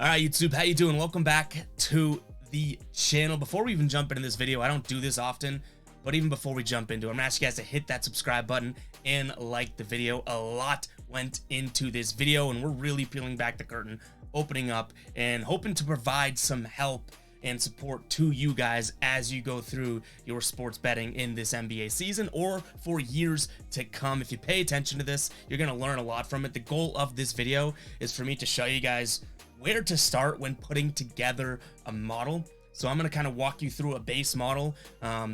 All right, YouTube, how you doing? Welcome back to the channel. Before we even jump into this video, I don't do this often, but even before we jump into it, I'm gonna ask you guys to hit that subscribe button and like the video. A lot went into this video, and we're really peeling back the curtain, opening up, and hoping to provide some help and support to you guys as you go through your sports betting in this NBA season or for years to come. If you pay attention to this, you're gonna learn a lot from it. The goal of this video is for me to show you guys where to start when putting together a model. So I'm going to kind of walk you through a base model,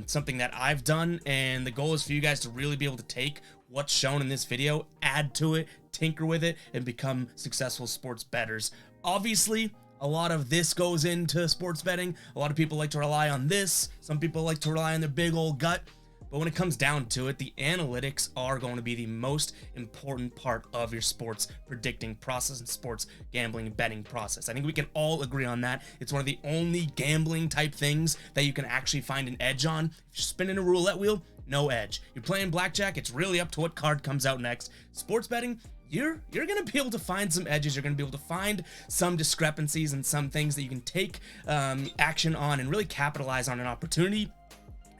something that I've done, and the goal is for you guys to really be able to take what's shown in this video, add to it, tinker with it, and become successful sports bettors. Obviously, a lot of this goes into sports betting. A lot of people like to rely on this. Some people like to rely on their big old gut. But when it comes down to it, the analytics are going to be the most important part of your sports predicting process and sports gambling and betting process. I think we can all agree on that. It's one of the only gambling type things that you can actually find an edge on. If you're spinning a roulette wheel, no edge. You're playing blackjack, it's really up to what card comes out next. Sports betting, you're gonna be able to find some edges. You're gonna be able to find some discrepancies and some things that you can take action on and really capitalize on an opportunity.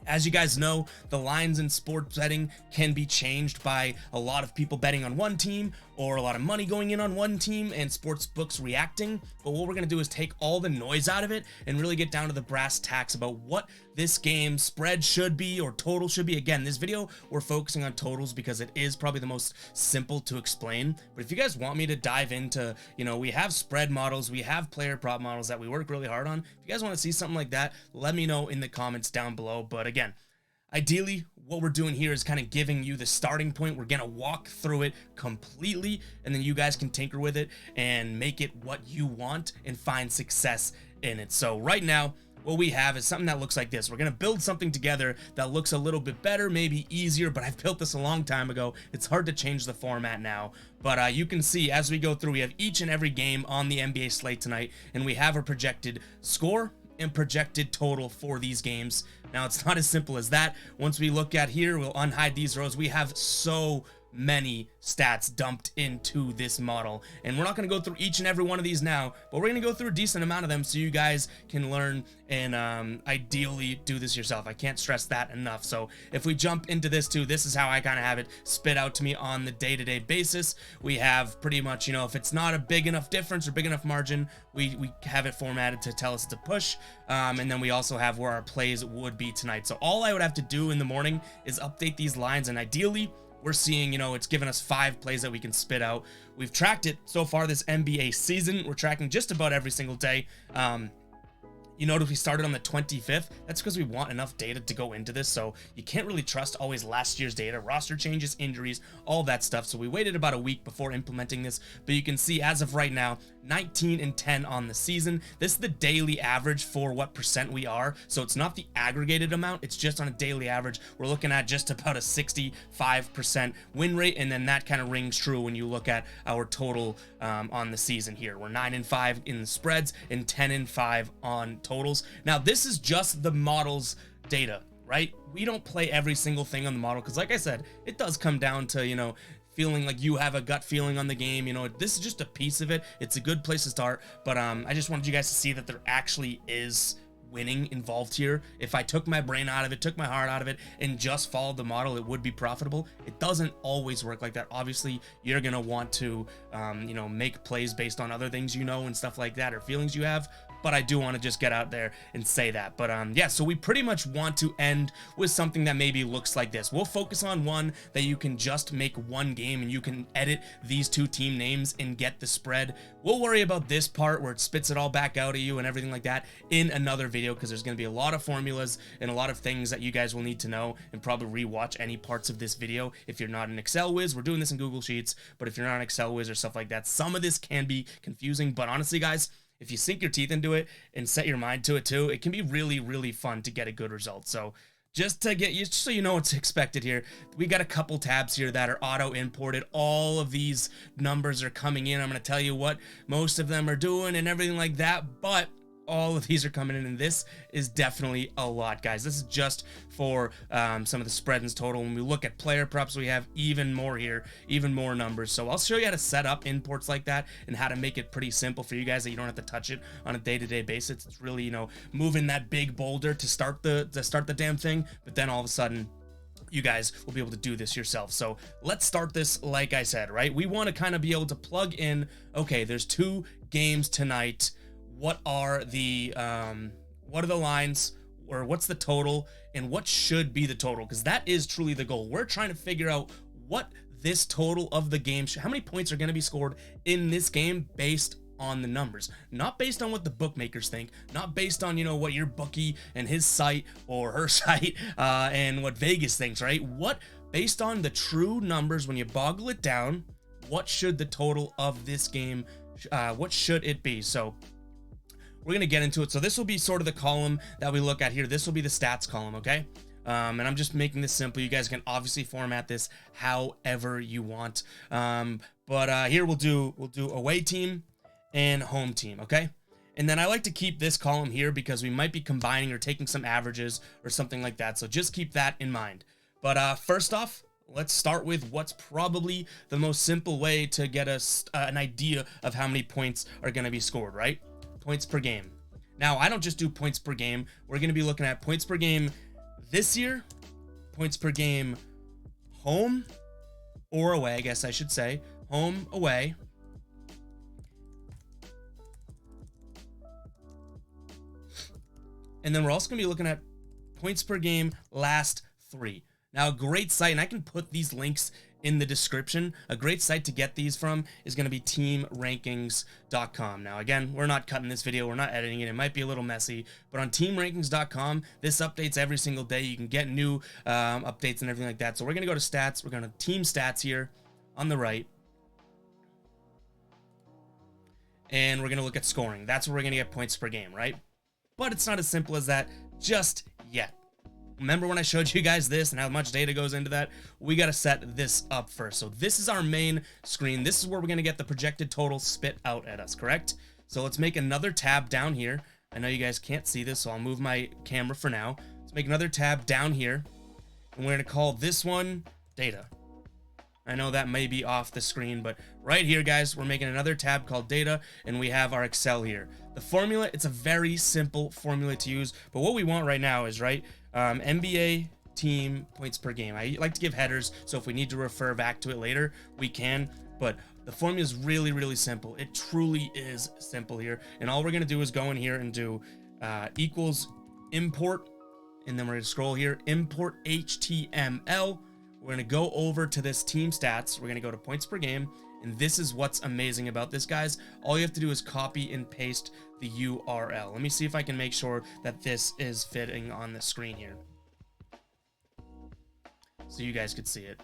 As you guys know, the lines in sports betting can be changed by a lot of people betting on one team or a lot of money going in on one team and sports books reacting. But what we're going to do is take all the noise out of it and really get down to the brass tacks about what this game spread should be or total should be. Again, this video, we're focusing on totals because it is probably the most simple to explain. But if you guys want me to dive into, we have spread models, we have player prop models that we work really hard on. If you guys want to see something like that, let me know in the comments down below. But again, ideally, what we're doing here is kind of giving you the starting point. We're going to walk through it completely, and then you guys can tinker with it and make it what you want and find success in it. So right now, what we have is something that looks like this. We're going to build something together that looks a little bit better, maybe easier, but I've built this a long time ago. It's hard to change the format now, but you can see as we go through, we have each and every game on the NBA slate tonight, and we have a projected score and projected total for these games. Now, it's not as simple as that. Once we look at here, we'll unhide these rows. We have so many stats dumped into this model, and we're not going to go through each and every one of these now, but we're going to go through a decent amount of them so you guys can learn and ideally do this yourself. I can't stress that enough. So if we jump into this too, this is how I kind of have it spit out to me on the day-to-day basis. We have pretty much, if it's not a big enough difference or big enough margin, we have it formatted to tell us to push, and then we also have where our plays would be tonight. So all I would have to do in the morning is update these lines, and ideally we're seeing, it's given us 5 plays that we can spit out. We've tracked it so far this NBA season. We're tracking just about every single day. You notice we started on the 25th. That's because we want enough data to go into this, so you can't really trust always last year's data, roster changes, injuries, all that stuff. So we waited about a week before implementing this, but you can see as of right now, 19-10 on the season. This is the daily average for what percent we are, so it's not the aggregated amount, it's just on a daily average. We're looking at just about a 65% win rate, and then that kind of rings true when you look at our total on the season here. We're 9-5 in the spreads and 10-5 on totals. Now, this is just the model's data, right? We don't play every single thing on the model because, like I said, it does come down to, feeling like you have a gut feeling on the game. This is just a piece of it. It's a good place to start, but I just wanted you guys to see that there actually is winning involved here. If I took my brain out of it, took my heart out of it, and just followed the model, it would be profitable. It doesn't always work like that. Obviously, you're gonna want to, make plays based on other things and stuff like that, or feelings you have. But I do want to just get out there and say that. But yeah, so we pretty much want to end with something that maybe looks like this. We'll focus on one that you can just make one game and you can edit these 2 team names and get the spread. We'll worry about this part where it spits it all back out at you and everything like that in another video, because there's going to be a lot of formulas and a lot of things that you guys will need to know, and probably rewatch any parts of this video. If you're not an Excel whiz, we're doing this in Google Sheets, but if you're not an Excel whiz or stuff like that, some of this can be confusing. But honestly, guys, if you sink your teeth into it and set your mind to it too, it can be really, really fun to get a good result. So just so you know what's expected here, we got a couple tabs here that are auto imported. All of these numbers are coming in. I'm going to tell you what most of them are doing and everything like that, but all of these are coming in, and this is definitely a lot, guys. This is just for some of the spread and total. When we look at player props, we have even more here, even more numbers. So I'll show you how to set up imports like that and how to make it pretty simple for you guys, that you don't have to touch it on a day-to-day basis. It's really, you know, moving that big boulder to start the damn thing, but then all of a sudden you guys will be able to do this yourself. So let's start this. Like I said, right, we want to kind of be able to plug in, okay, there's 2 games tonight. What are the lines, or what's the total, and what should be the total? Because that is truly the goal. We're trying to figure out what this total of the game, how many points are going to be scored in this game based on the numbers, not based on what the bookmakers think, not based on, you know, what your bookie and his site or her site and what Vegas thinks, right? What, based on the true numbers, when you boggle it down, what should the total of this game, what should it be? So we're going to get into it. So this will be sort of the column that we look at here. This will be the stats column, okay? And I'm just making this simple. You guys can obviously format this however you want. But here we'll do away team and home team, okay? And then I like to keep this column here because we might be combining or taking some averages or something like that. So just keep that in mind. But first off, let's start with what's probably the most simple way to get us an idea of how many points are going to be scored, right? Points per game. Now, I don't just do points per game. We're going to be looking at points per game this year, points per game home or away, I guess I should say. Home, away. And then we're also going to be looking at points per game last 3. Now, a great site, and I can put these links in the description, a great site to get these from is going to be teamrankings.com. Now, again, we're not cutting this video, we're not editing it, it might be a little messy, but on teamrankings.com, this updates every single day. You can get new updates and everything like that. So we're going to go to stats, we're going to team stats here on the right, and we're going to look at scoring. That's where we're going to get points per game, right? But it's not as simple as that just yet. Remember when I showed you guys this and how much data goes into that? We got to set this up first. So this is our main screen. This is where we're going to get the projected total spit out at us, correct? So let's make another tab down here. I know you guys can't see this, so I'll move my camera for now. Let's make another tab down here, and we're going to call this one data. I know that may be off the screen, but right here, guys, we're making another tab called data, and we have our Excel here. The formula, it's a very simple formula to use, but what we want right now is, right, NBA team points per game. I like to give headers, so if we need to refer back to it later, we can, but the formula is really, really simple. It truly is simple here, and all we're going to do is go in here and do equals import, and then we're going to scroll here, import HTML. We're going to go over to this team stats. We're going to go to points per game. And this is what's amazing about this, guys. All you have to do is copy and paste the URL. Let me see if I can make sure that this is fitting on the screen here, so you guys could see it.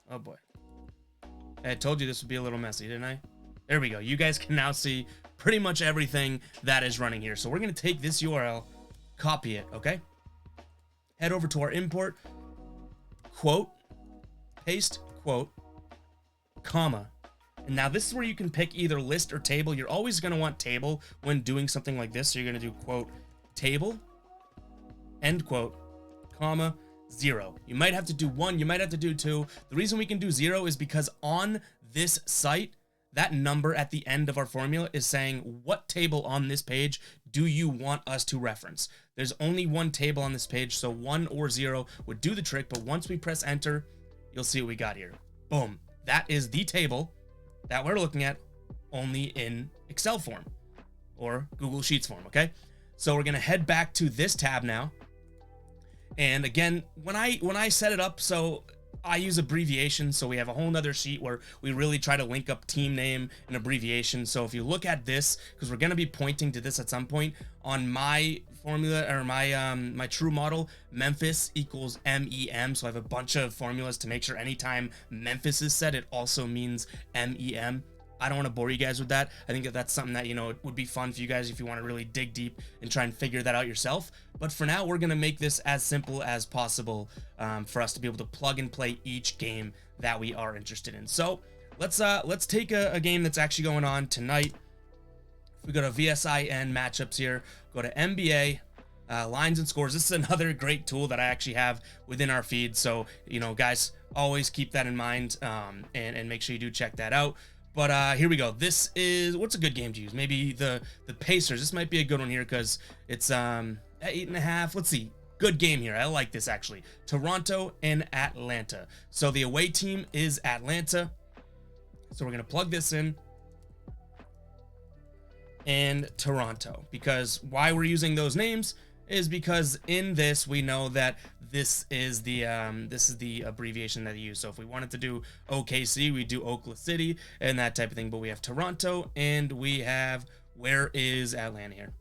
Oh boy. I told you this would be a little messy, didn't I? There we go. You guys can now see pretty much everything that is running here. So we're going to take this URL, copy it, okay? Head over to our import, quote, paste, quote, comma. And now this is where you can pick either list or table. You're always going to want table when doing something like this. So you're going to do quote, table, end quote, comma, 0. You might have to do 1, you might have to do 2. The reason we can do 0 is because on this site, that number at the end of our formula is saying what table on this page do you want us to reference. There's only one table on this page, so 1 or 0 would do the trick, but once we press enter, you'll see what we got here. Boom. That is the table that we're looking at, only in Excel form or Google Sheets form, okay? So we're gonna head back to this tab now. And again, when I set it up, so I use abbreviations, so we have a whole nother sheet where we really try to link up team name and abbreviation. So if you look at this, because we're going to be pointing to this at some point, on my formula or my true model, Memphis equals MEM. So I have a bunch of formulas to make sure anytime Memphis is said, it also means MEM. I don't want to bore you guys with that. I think that that's something that, you know, it would be fun for you guys if you want to really dig deep and try and figure that out yourself. But for now, we're going to make this as simple as possible for us to be able to plug and play each game that we are interested in. So let's take a game that's actually going on tonight. If we go to VSIN matchups here, go to NBA, lines and scores. This is another great tool that I actually have within our feed. So, you know, guys, always keep that in mind and make sure you do check that out. But here we go. This is, what's a good game to use? Maybe the Pacers. This might be a good one here because it's at 8.5. Let's see. Good game here. I like this actually. Toronto and Atlanta. So the away team is Atlanta. So we're going to plug this in. And Toronto. Because why we're using those names is because in this we know that this is the abbreviation that they use. So if we wanted to do OKC, we do Oklahoma City and that type of thing. But we have Toronto and we have, where is Atlanta here?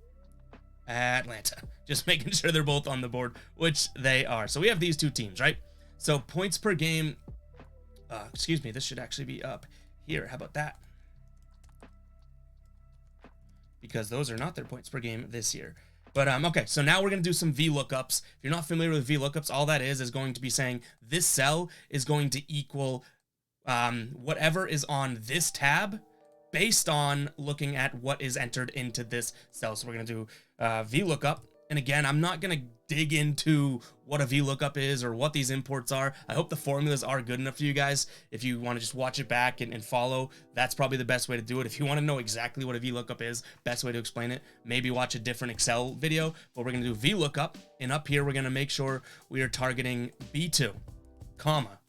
Atlanta. Just making sure they're both on the board, which they are. So we have these two teams, right? So points per game. Excuse me, this should actually be up here. How about that? Because those are not their points per game this year. But okay, so now we're going to do some VLOOKUPs. If you're not familiar with VLOOKUPs, all that is going to be saying this cell is going to equal whatever is on this tab based on looking at what is entered into this cell. So we're going to do VLOOKUP. And again, I'm not going to dig into what a VLOOKUP is or what these imports are. I hope the formulas are good enough for you guys. If you want to just watch it back and follow, that's probably the best way to do it. If you want to know exactly what a VLOOKUP is, best way to explain it, maybe watch a different Excel video. But we're going to do VLOOKUP. And up here, we're going to make sure we are targeting B2, comma.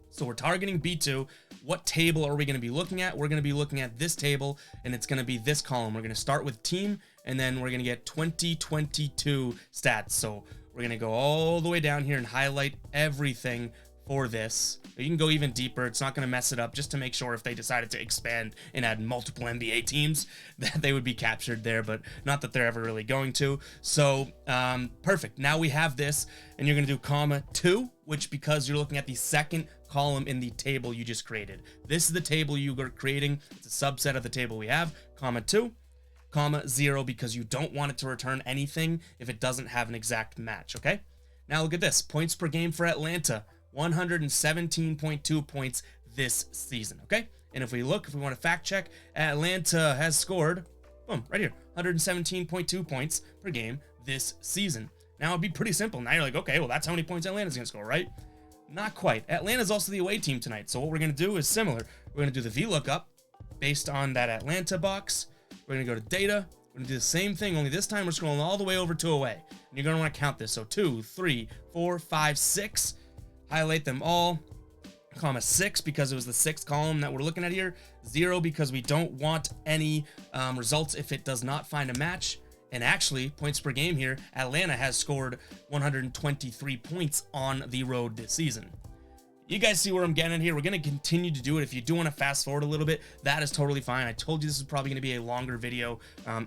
So we're targeting B2. What table are we going to be looking at? We're going to be looking at this table, and it's going to be this column. We're going to start with team, and then we're going to get 2022 stats. So we're going to go all the way down here and highlight everything for this. You can go even deeper. It's not going to mess it up, just to make sure if they decided to expand and add multiple NBA teams that they would be captured there, but not that they're ever really going to. So perfect. Now we have this, and you're going to do comma 2, which because you're looking at the second column in the table you just created. This is the table you were creating. It's a subset of the table we have. Comma 2, comma 0, because you don't want it to return anything if it doesn't have an exact match. Okay. Now look at this. Points per game for Atlanta. 117.2 points this season, okay? And if we look, if we want to fact check, Atlanta has scored, boom, right here, 117.2 points per game this season. Now it'd be pretty simple. Now you're like, okay, well, that's how many points Atlanta's gonna score, right? Not quite. Atlanta's also the away team tonight, so what we're gonna do is similar. We're gonna do the VLOOKUP based on that Atlanta box. We're gonna go to data. We're gonna do the same thing, only this time we're scrolling all the way over to away. And you're gonna want to count this. So 2, 3, 4, 5, 6. Highlight them all, comma 6 because it was the 6th column that we're looking at here, 0 because we don't want any results if it does not find a match. And actually, points per game here, Atlanta has scored 123 points on the road this season. You guys see where I'm getting at here. We're going to continue to do it. If you do want to fast forward a little bit, that is totally fine. I told you this is probably going to be a longer video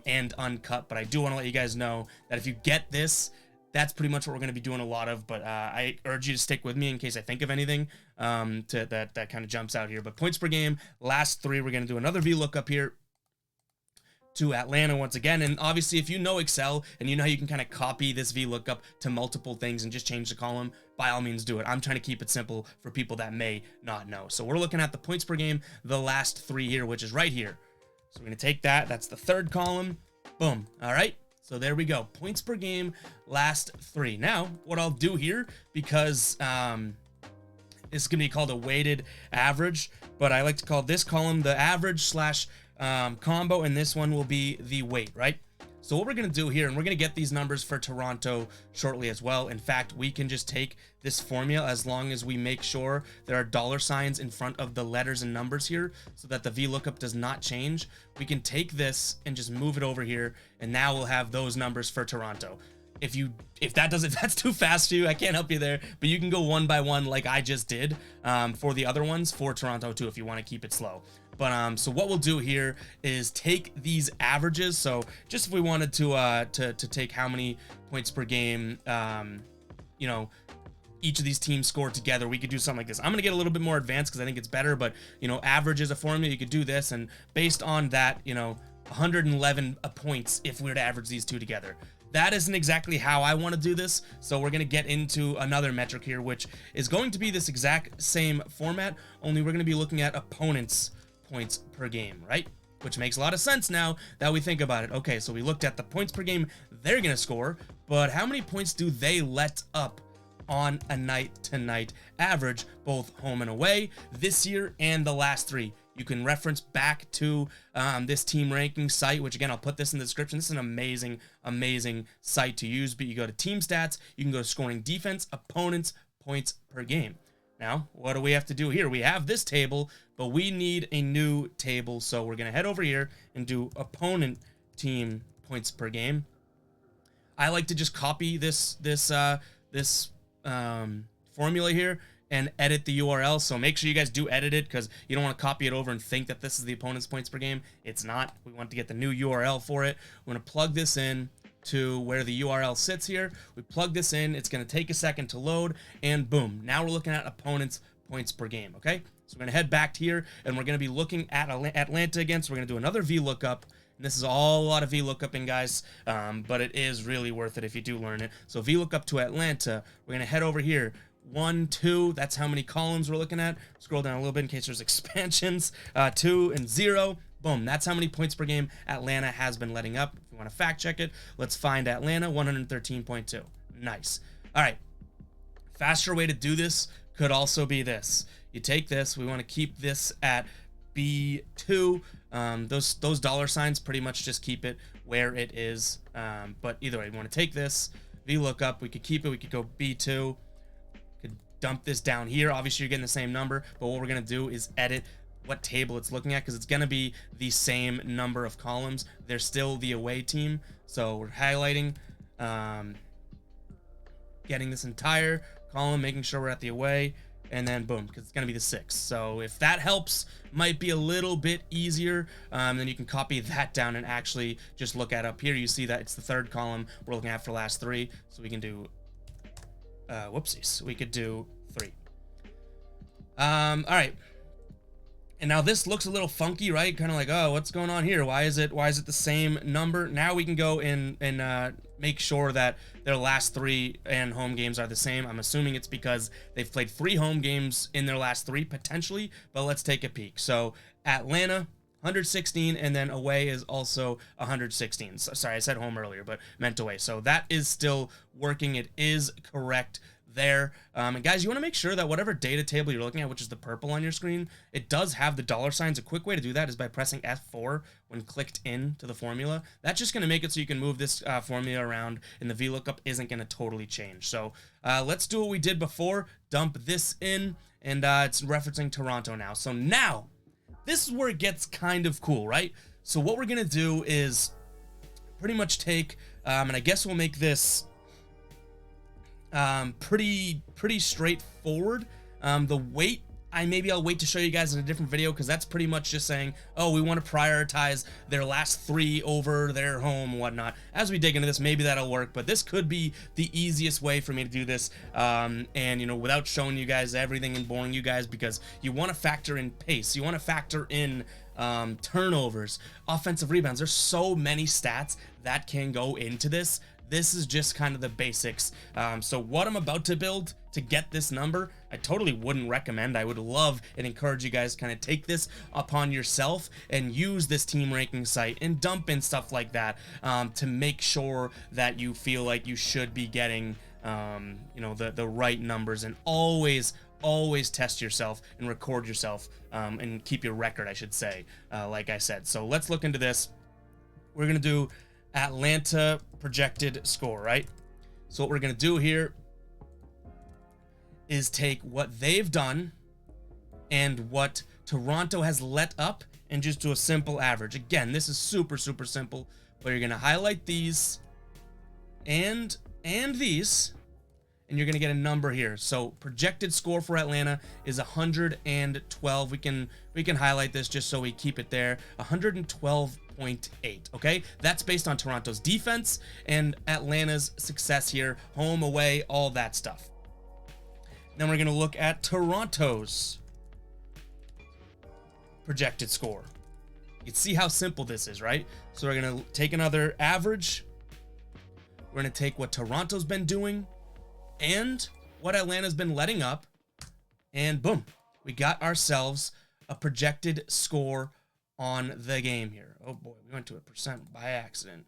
and uncut, but I do want to let you guys know that if you get this, that's pretty much what we're going to be doing a lot of, but I urge you to stick with me in case I think of anything that kind of jumps out here. But points per game, last 3, we're going to do another VLOOKUP here to Atlanta once again. And obviously, if you know Excel and you know how you can kind of copy this VLOOKUP to multiple things and just change the column, by all means do it. I'm trying to keep it simple for people that may not know. So we're looking at the points per game, the last 3 here, which is right here. So we're going to take that. That's the 3rd column. Boom. All right. So there we go. Points per game, last 3. Now, what I'll do here, because it's going to be called a weighted average, but I like to call this column the average slash combo, and this one will be the weight, right? So what we're going to do here, and we're going to get these numbers for Toronto shortly as well. In fact, we can just take this formula as long as we make sure there are dollar signs in front of the letters and numbers here so that the VLOOKUP does not change. We can take this and just move it over here, and now we'll have those numbers for Toronto. If that's too fast for you, I can't help you there, but you can go one by one like I just did for the other ones for Toronto too if you want to keep it slow. But so what we'll do here is take these averages. So just if we wanted to take how many points per game, you know, each of these teams score together, we could do something like this. I'm gonna get a little bit more advanced because I think it's better, but you know, average is a formula. You could do this, and based on that, you know, 111 points if we were to average these two together. That isn't exactly how I want to do this, so we're going to get into another metric here, which is going to be this exact same format, only we're going to be looking at opponents' points per game, right? Which makes a lot of sense now that we think about it. Okay, so we looked at the points per game they're going to score, but how many points do they let up on a night-to-night average, both home and away, this year and the last 3? You can reference back to this team ranking site, which again, I'll put this in the description. This is an amazing, amazing site to use. But you go to team stats, you can go to scoring defense, opponents, points per game. Now, what do we have to do here? We have this table, but we need a new table. So we're going to head over here and do opponent team points per game. I like to just copy this formula here and edit the URL. So make sure you guys do edit it, because you don't want to copy it over and think that this is the opponent's points per game. It's not. We want to get the new URL for it. We're going to plug this in to where the URL sits here. We plug this in. It's going to take a second to load, and boom. Now we're looking at opponent's points per game, okay? So we're going to head back here, and we're going to be looking at Atlanta again. So we're going to do another VLOOKUP. And this is all a lot of VLOOKUPing, guys, but it is really worth it if you do learn it. So VLOOKUP to Atlanta. We're going to head over here. 1, 2, that's how many columns we're looking at. Scroll down a little bit in case there's expansions. 2 and 0. Boom, that's how many points per game Atlanta has been letting up. If you want to fact check it, let's find Atlanta, 113.2. Nice. All right. Faster way to do this could also be this. You take this, we want to keep this at B2. Those dollar signs pretty much just keep it where it is. But either way, we want to take this, VLOOKUP, we could keep it, we could go B2. Dump this down here. Obviously, you're getting the same number, but what we're going to do is edit what table it's looking at, because it's going to be the same number of columns. They're still the away team, so we're highlighting, getting this entire column, making sure we're at the away, and then boom, because it's going to be the 6. So if that helps, might be a little bit easier, then you can copy that down and actually just look at up here. You see that it's the 3rd column we're looking at for the last 3, so we can do whoopsies, we could do 3. All right, and now this looks a little funky, right? Kind of like, oh, what's going on here? Why is it the same number? Now we can go and make sure that their last 3 and home games are the same. I'm assuming it's because they've played 3 home games in their last 3 potentially, but let's take a peek. So Atlanta, 116, and then away is also 116. So, sorry, I said home earlier, but meant away. So that is still working. It is correct there. And guys, you want to make sure that whatever data table you're looking at, which is the purple on your screen, it does have the dollar signs. A quick way to do that is by pressing F4 when clicked into the formula. That's just going to make it so you can move this formula around, and the VLOOKUP isn't going to totally change. So let's do what we did before. Dump this in, and it's referencing Toronto now. So now, this is where it gets kind of cool, right? So what we're going to do is pretty much take, and I guess we'll make this pretty straightforward. The weight, I'll wait to show you guys in a different video, because that's pretty much just saying, oh, we want to prioritize their last 3 over their home and whatnot. As we dig into this, maybe that'll work, but this could be the easiest way for me to do this, and you know, without showing you guys everything and boring you guys, because you want to factor in pace, you want to factor in turnovers, offensive rebounds. There's so many stats that can go into this. This is just kind of the basics. So what I'm about to build to get this number, I totally wouldn't recommend. I would love and encourage you guys to kind of take this upon yourself and use this team ranking site and dump in stuff like that, to make sure that you feel like you should be getting you know, the right numbers. And always test yourself and record yourself, and keep your record, I should say, like I said. So let's look into this. We're gonna do Atlanta projected score, right? So what we're gonna do here is take what they've done and what Toronto has let up and just do a simple average. Again, this is super simple, but you're gonna highlight these and these, and you're gonna get a number here. So projected score for Atlanta is 112. We can highlight this just so we keep it there. 112.8. Okay, that's based on Toronto's defense and Atlanta's success here, home, away, all that stuff. Then we're going to look at Toronto's projected score. You can see how simple this is, right? So we're going to take another average. We're going to take what Toronto's been doing and what Atlanta's been letting up. And boom, we got ourselves a projected score on the game here. Oh boy, we went to a percent by accident.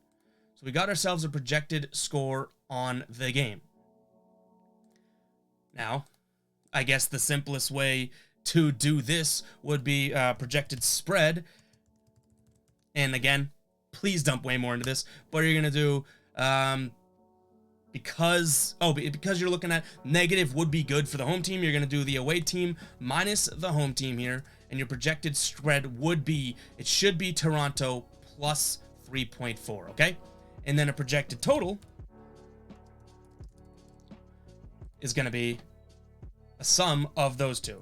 So we got ourselves a projected score on the game. Now, I guess the simplest way to do this would be projected spread. And again, please dump way more into this. But you're going to do, because you're looking at negative would be good for the home team, you're going to do the away team minus the home team here. And your projected spread would be, it should be Toronto plus 3.4, okay? And then a projected total is going to be a sum of those two.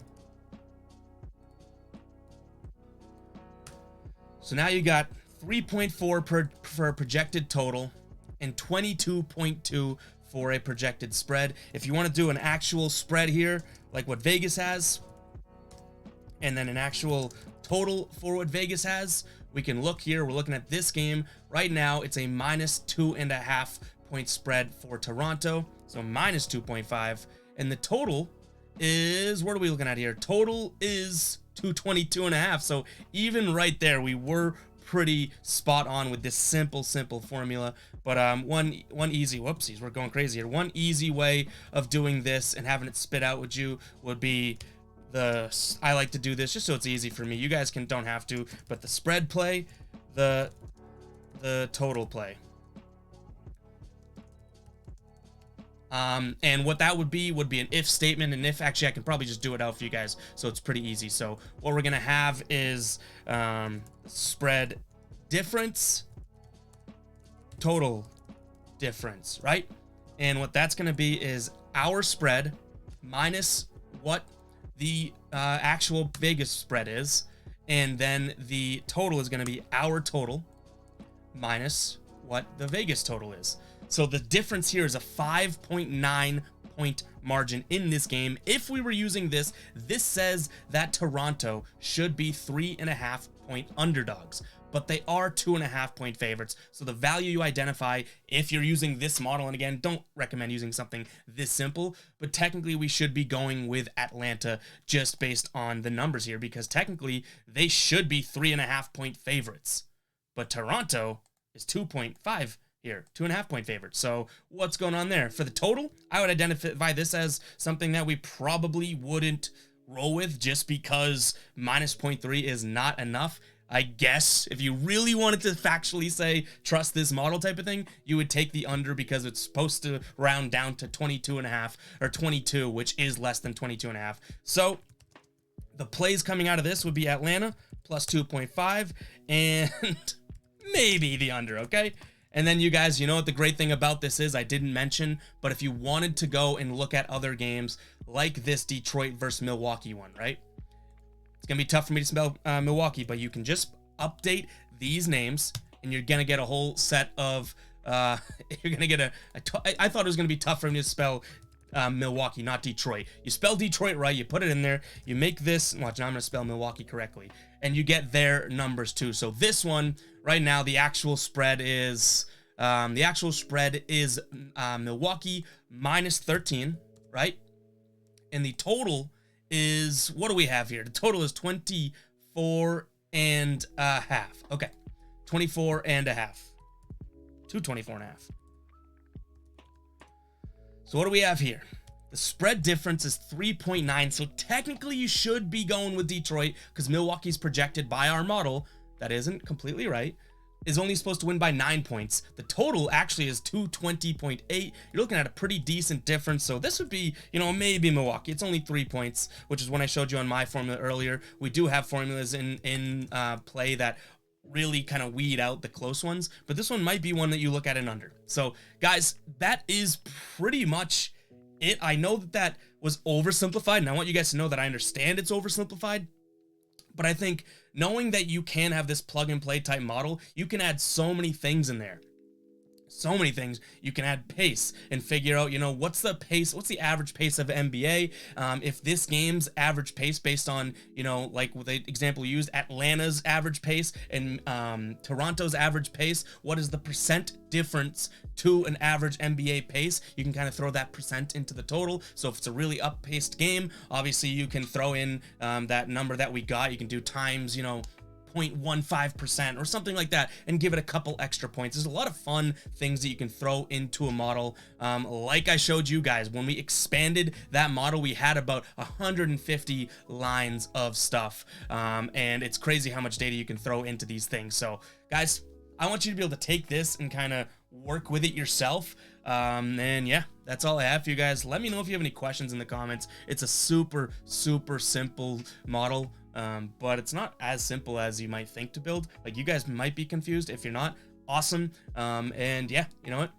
So now you got 3.4 for a projected total and 22.2 for a projected spread. If you want to do an actual spread here, like what Vegas has, and then an actual total for what Vegas has, we can look here. We're looking at this game right now. It's a minus 2.5 point spread for Toronto. So minus 2.5. And the total is, what are we looking at here? Total is 222.5. So even right there, we were pretty spot on with this simple formula. But one easy, whoopsies, we're going crazy here. One easy way of doing this and having it spit out with you would be I like to do this just so it's easy for me. You guys don't have to, but the spread play, the total play. And what that would be an if statement, and if actually I can probably just do it out for you guys, so it's pretty easy. So what we're gonna have is spread difference, total difference, right? And what that's gonna be is our spread minus what the actual Vegas spread is, and then the total is going to be our total minus what the Vegas total is. So the difference here is a 5.9 point margin in this game. If we were using this says that Toronto should be 3.5 point underdogs, but they are 2.5 point favorites. So the value you identify if you're using this model, and again, don't recommend using something this simple, but technically we should be going with Atlanta just based on the numbers here, because technically they should be 3.5 point favorites, but Toronto is 2.5 here, 2.5 point favorites. So what's going on there? For the total, I would identify this as something that we probably wouldn't roll with, just because minus 0.3 is not enough. I guess if you really wanted to factually say trust this model type of thing, you would take the under, because it's supposed to round down to 22.5 or 22, which is less than 22.5. So the plays coming out of this would be Atlanta plus 2.5 and maybe the under, okay? And then you guys, you know what the great thing about this is, I didn't mention, but if you wanted to go and look at other games like this Detroit versus Milwaukee one, right? It's going to be tough for me to spell Milwaukee, but you can just update these names and you're going to get a whole set of, you're going to get I thought it was going to be tough for me to spell Milwaukee, not Detroit. You spell Detroit right, you put it in there, you make this, watch, now I'm going to spell Milwaukee correctly, and you get their numbers too. So this one, right now, the actual spread is, Milwaukee minus 13, right? And the total is, what do we have here? The total is 24 and a half. Okay, 24 and a half. 224 and a half. So what do we have here? The spread difference is 3.9. So technically you should be going with Detroit, because Milwaukee's projected by our model, that isn't completely right, is only supposed to win by 9 points. The total actually is 220.8. You're looking at a pretty decent difference. So this would be, you know, maybe Milwaukee. It's only 3 points, which is when I showed you on my formula earlier. We do have formulas in play that really kind of weed out the close ones, but this one might be one that you look at and under. So guys, that is pretty much it. I know that was oversimplified, and I want you guys to know that I understand it's oversimplified, but I think knowing that you can have this plug and play type model, you can add so many things in there. so many things. You can add pace and figure out, you know, what's the pace, what's the average pace of NBA. If this game's average pace based on, you know, like the example you used, Atlanta's average pace and Toronto's average pace, what is the percent difference to an average NBA pace? You can kind of throw that percent into the total. So if it's a really up-paced game, obviously you can throw in that number that we got. You can do times, you know, 0.15% or something like that, and give it a couple extra points. There's a lot of fun things that you can throw into a model. Like I showed you guys, when we expanded that model, we had about 150 lines of stuff, and it's crazy how much data you can throw into these things. So guys, I want you to be able to take this and kind of work with it yourself. And yeah, that's all I have for you guys. Let me know if you have any questions in the comments. It's a super simple model, but it's not as simple as you might think to build. Like, you guys might be confused. If you're not, awesome. And yeah, you know what?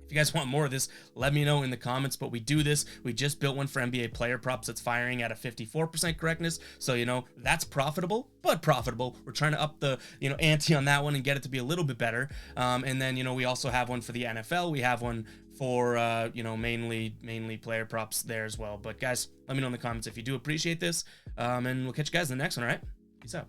If you guys want more of this, let me know in the comments. But we do this. We just built one for NBA player props that's firing at a 54% correctness. So, you know, that's profitable, but profitable. We're trying to up the, you know, ante on that one and get it to be a little bit better. And then, you know, we also have one for the NFL. We have one for, you know, mainly player props there as well. But guys, let me know in the comments if you do appreciate this. And we'll catch you guys in the next one, all right? Peace out.